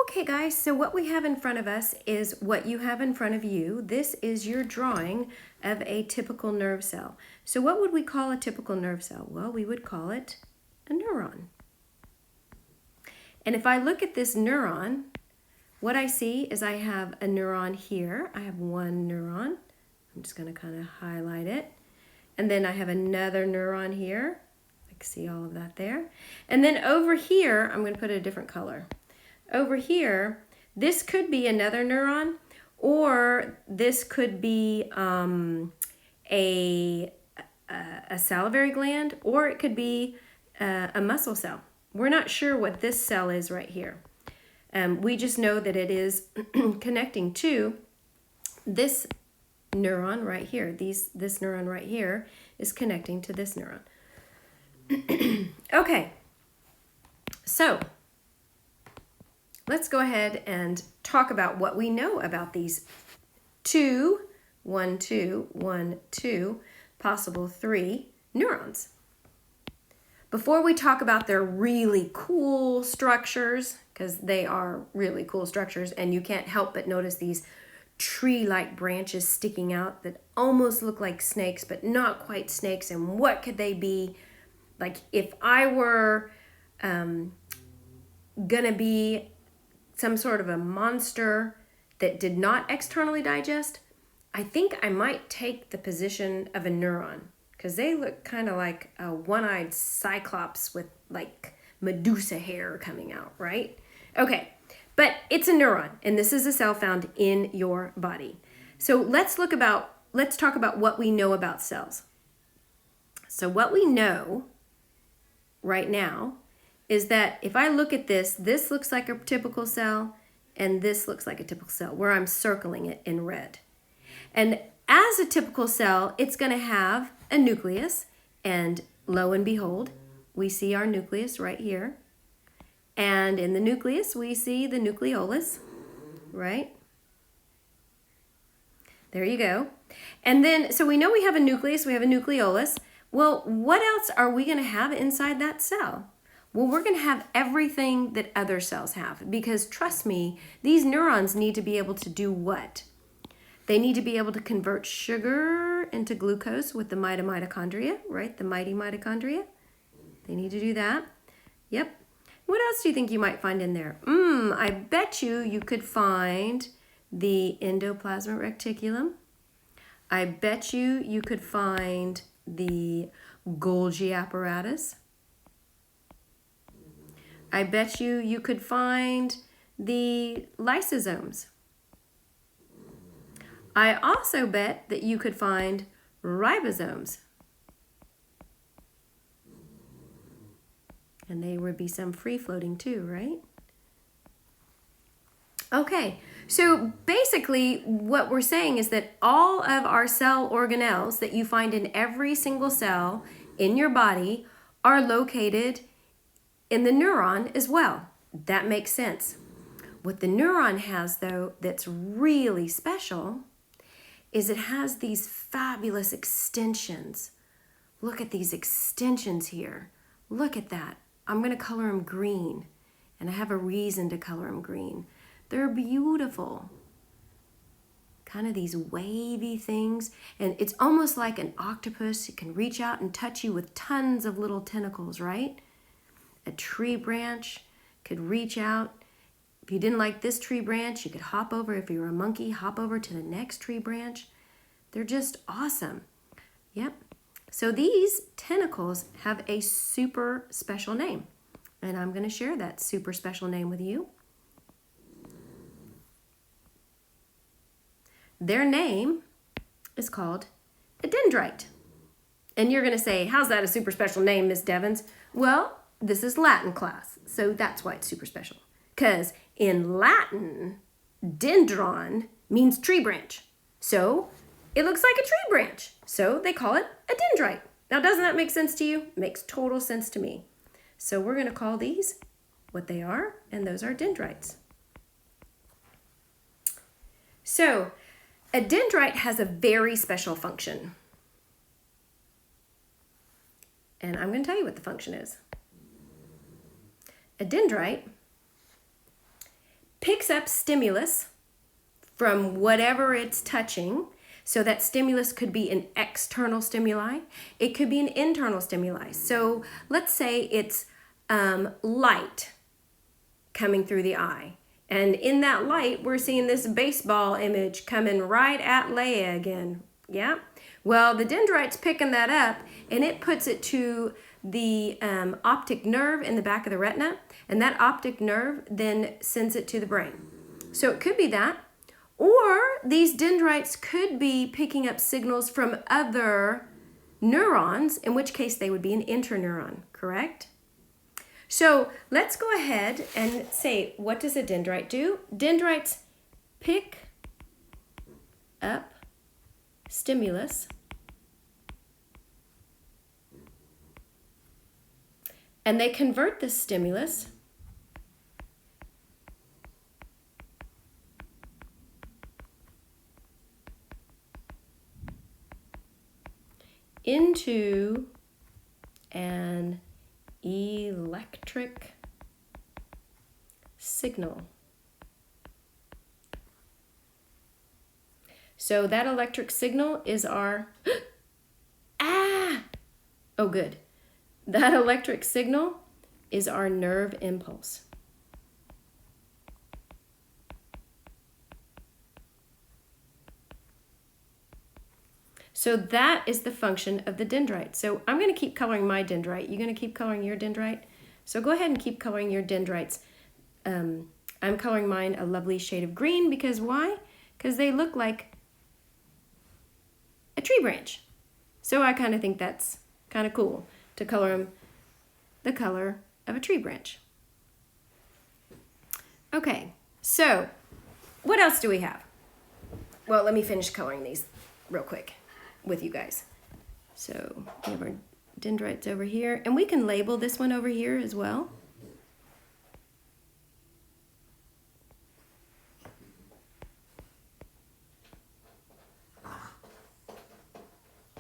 Okay guys, so what we have in front of us is what you have in front of you. This is your drawing of a typical nerve cell. So what would we call a typical nerve cell? Well, we would call it a neuron. And if I look at this neuron, what I see is I have a neuron here. I have one neuron. I'm just going to kind of highlight it. And then I have another neuron here. I can see all of that there. And then over here, I'm going to put a different color. Over here, this could be another neuron, or this could be a salivary gland, or it could be a muscle cell. We're not sure what this cell is right here. We just know that it is connecting to this neuron right here. This neuron right here is connecting to this neuron. Okay, so let's go ahead and talk about what we know about these 2, 1, 2, 1, 2, possible 3 neurons. Before we talk about their really cool structures, because they are really cool structures, and you can't help but notice these tree-like branches sticking out that almost look like snakes, but not quite snakes, and what could they be? Like if I were gonna be some sort of a monster that did not externally digest, I think I might take the position of a neuron, because they look kind of like a one-eyed cyclops with like Medusa hair coming out, right? Okay, but it's a neuron, and this is a cell found in your body. So let's talk about what we know about cells. So what we know right now is that if I look at this looks like a typical cell, and this looks like a typical cell, where I'm circling it in red. And as a typical cell, it's going to have a nucleus, and lo and behold, we see our nucleus right here. And in the nucleus, we see the nucleolus, right? There you go. And then, so we know we have a nucleus, we have a nucleolus. Well, what else are we going to have inside that cell? Well, we're going to have everything that other cells have, because trust me, these neurons need to be able to do what? They need to be able to convert sugar into glucose with the mitochondria, right? The mighty mitochondria. They need to do that. Yep. What else do you think you might find in there? I bet you could find the endoplasmic reticulum. I bet you could find the Golgi apparatus. I bet you could find the lysosomes. I also bet that you could find ribosomes. And they would be some free-floating too, right? Okay, so basically what we're saying is that all of our cell organelles that you find in every single cell in your body are located in the neuron as well. That makes sense. What the neuron has, though, that's really special is it has these fabulous extensions. Look at these extensions here. Look at that. I'm going to color them green, and I have a reason to color them green. They're beautiful. Kind of these wavy things, and it's almost like an octopus. It can reach out and touch you with tons of little tentacles, right? A tree branch could reach out. If you didn't like this tree branch, you could hop over. If you were a monkey, hop over to the next tree branch. They're just awesome. Yep. So these tentacles have a super special name, and I'm going to share that super special name with you. Their name is called a dendrite. And you're going to say, how's that a super special name, Miss Devons? Well, this is Latin class, so that's why it's super special. Because in Latin, dendron means tree branch. So it looks like a tree branch. So they call it a dendrite. Now, doesn't that make sense to you? Makes total sense to me. So we're going to call these what they are, and those are dendrites. So a dendrite has a very special function. And I'm going to tell you what the function is. A dendrite picks up stimulus from whatever it's touching. So that stimulus could be an external stimuli. It could be an internal stimuli. So let's say it's light coming through the eye. And in that light, we're seeing this baseball image coming right at Leia again. Yeah? Well, the dendrite's picking that up, and it puts it to the optic nerve in the back of the retina, and that optic nerve then sends it to the brain. So it could be that, or these dendrites could be picking up signals from other neurons, in which case they would be an interneuron, correct? So let's go ahead and say, what does a dendrite do? Dendrites pick up stimulus and they convert this stimulus into an electric signal. So that electric signal is our oh good. That electric signal is our nerve impulse. So that is the function of the dendrite. So I'm going to keep coloring my dendrite. You're going to keep coloring your dendrite. So go ahead and keep coloring your dendrites. I'm coloring mine a lovely shade of green because why? Because they look like a tree branch. So I kind of think that's kind of cool to color them the color of a tree branch. Okay, so what else do we have? Well, let me finish coloring these real quick with you guys. So we have our dendrites over here, and we can label this one over here as well.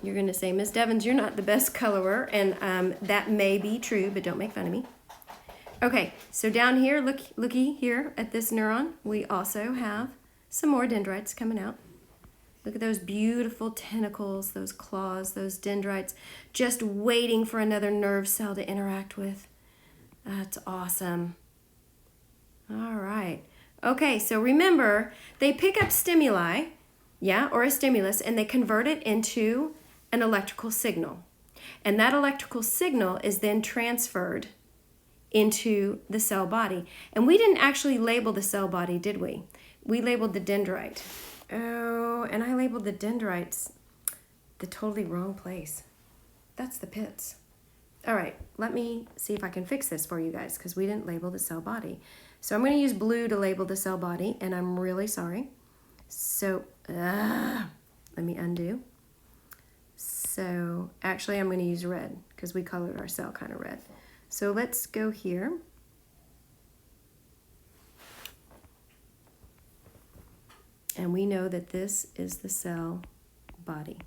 You're going to say, Miss Devins, you're not the best colorer, and that may be true, but don't make fun of me. Okay, so down here, looky here at this neuron, we also have some more dendrites coming out. Look at those beautiful tentacles, those claws, those dendrites, just waiting for another nerve cell to interact with. That's awesome. All right. Okay, so remember, they pick up stimuli, yeah, or a stimulus, and they convert it into an electrical signal. And that electrical signal is then transferred into the cell body. And we didn't actually label the cell body, did we? We labeled the dendrite. Oh, and I labeled the dendrites the totally wrong place. That's the pits. All right, let me see if I can fix this for you guys because we didn't label the cell body. So I'm going to use blue to label the cell body, and I'm really sorry. So let me undo. So actually I'm going to use red because we colored our cell kind of red. So let's go here. And we know that this is the cell body.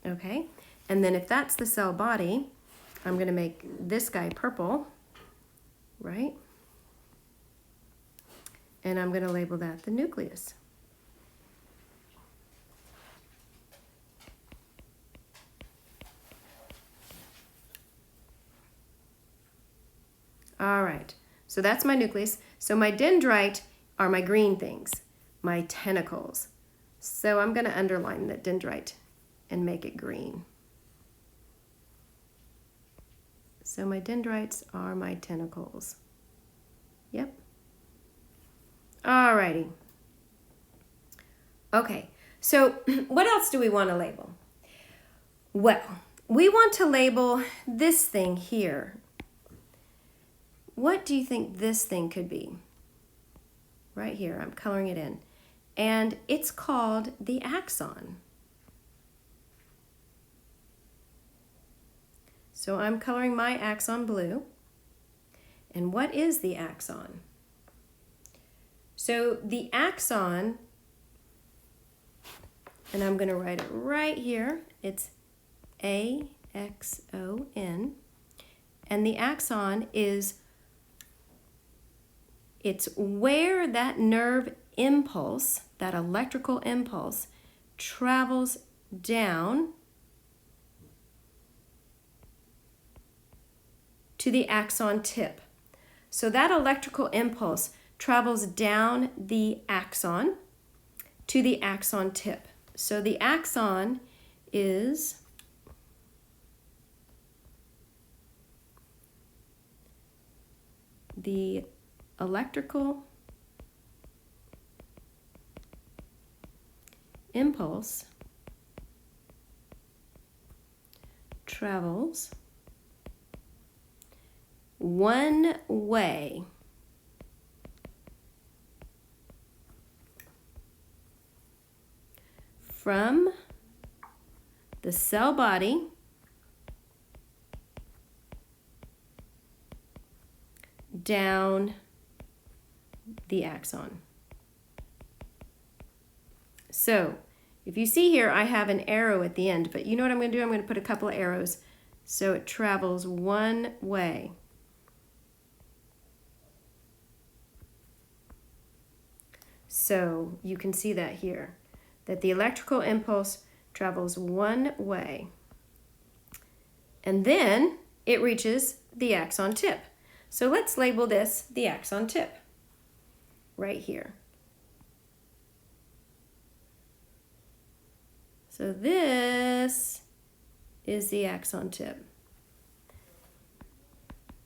Okay, and then if that's the cell body, I'm going to make this guy purple, right? And I'm going to label that the nucleus. All right, so that's my nucleus. So my dendrite are my green things, my tentacles. So I'm going to underline the dendrite and make it green. So my dendrites are my tentacles. Yep. All righty. Okay, so what else do we want to label? Well, we want to label this thing here. What do you think this thing could be? Right here, I'm coloring it in. And it's called the axon. So I'm coloring my axon blue. And what is the axon? So the axon, and I'm going to write it right here, it's A-X-O-N. And the axon is It's where that nerve impulse, that electrical impulse, travels down to the axon tip. So that electrical impulse travels down the axon to the axon tip. So the axon is the electrical impulse travels one way from the cell body down the axon. So if you see here, I have an arrow at the end, but you know what I'm going to do? I'm going to put a couple of arrows so it travels one way. So you can see that here, that the electrical impulse travels one way. And then it reaches the axon tip. So let's label this the axon tip right here. So this is the axon tip.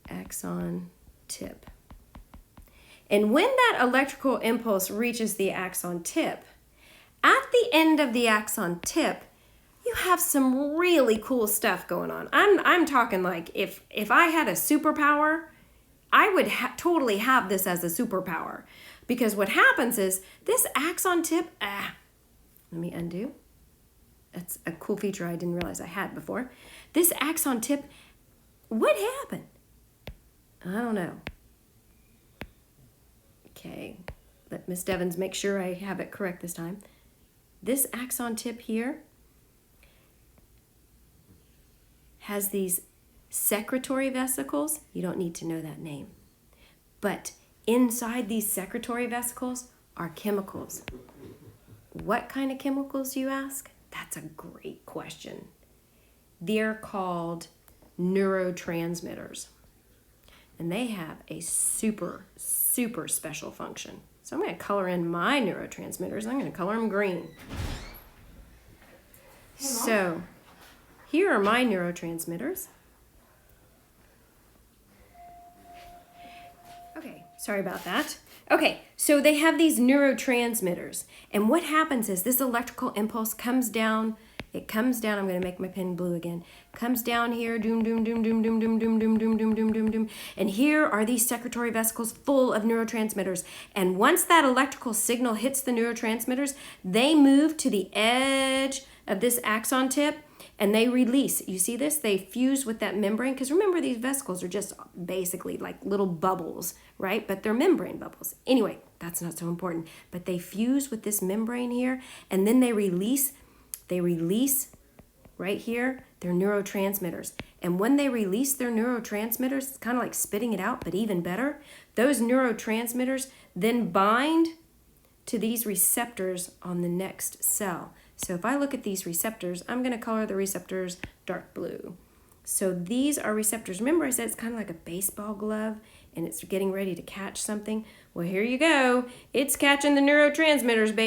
Axon tip. And when that electrical impulse reaches the axon tip, at the end of the axon tip, you have some really cool stuff going on. I'm talking like if I had a superpower, I would totally have this as a superpower. Because what happens is this axon tip, let me undo. That's a cool feature I didn't realize I had before. This axon tip, what happened? I don't know. Okay, let Miss Devons make sure I have it correct this time. This axon tip here has these secretory vesicles. You don't need to know that name. But inside these secretory vesicles are chemicals. What kind of chemicals, you ask? That's a great question. They're called neurotransmitters. And they have a super special function. So I'm going to color in my neurotransmitters. I'm going to color them green. So here are my neurotransmitters. Okay, sorry about that. Okay, so they have these neurotransmitters. And what happens is this electrical impulse comes down. It comes down. I'm going to make my pen blue again. Comes down here. Doom, doom, doom, doom, doom, doom, doom, doom, doom, doom, doom, doom, doom. And here are these secretory vesicles full of neurotransmitters. And once that electrical signal hits the neurotransmitters, they move to the edge of this axon tip and they release. You see this? They fuse with that membrane. Because remember, these vesicles are just basically like little bubbles, right? But they're membrane bubbles. Anyway, that's not so important. But they fuse with this membrane here and then they release. They release right here their neurotransmitters. And when they release their neurotransmitters, it's kind of like spitting it out, but even better. Those neurotransmitters then bind to these receptors on the next cell. So if I look at these receptors, I'm going to color the receptors dark blue. So these are receptors. Remember I said it's kind of like a baseball glove and it's getting ready to catch something? Well, here you go. It's catching the neurotransmitters, baby.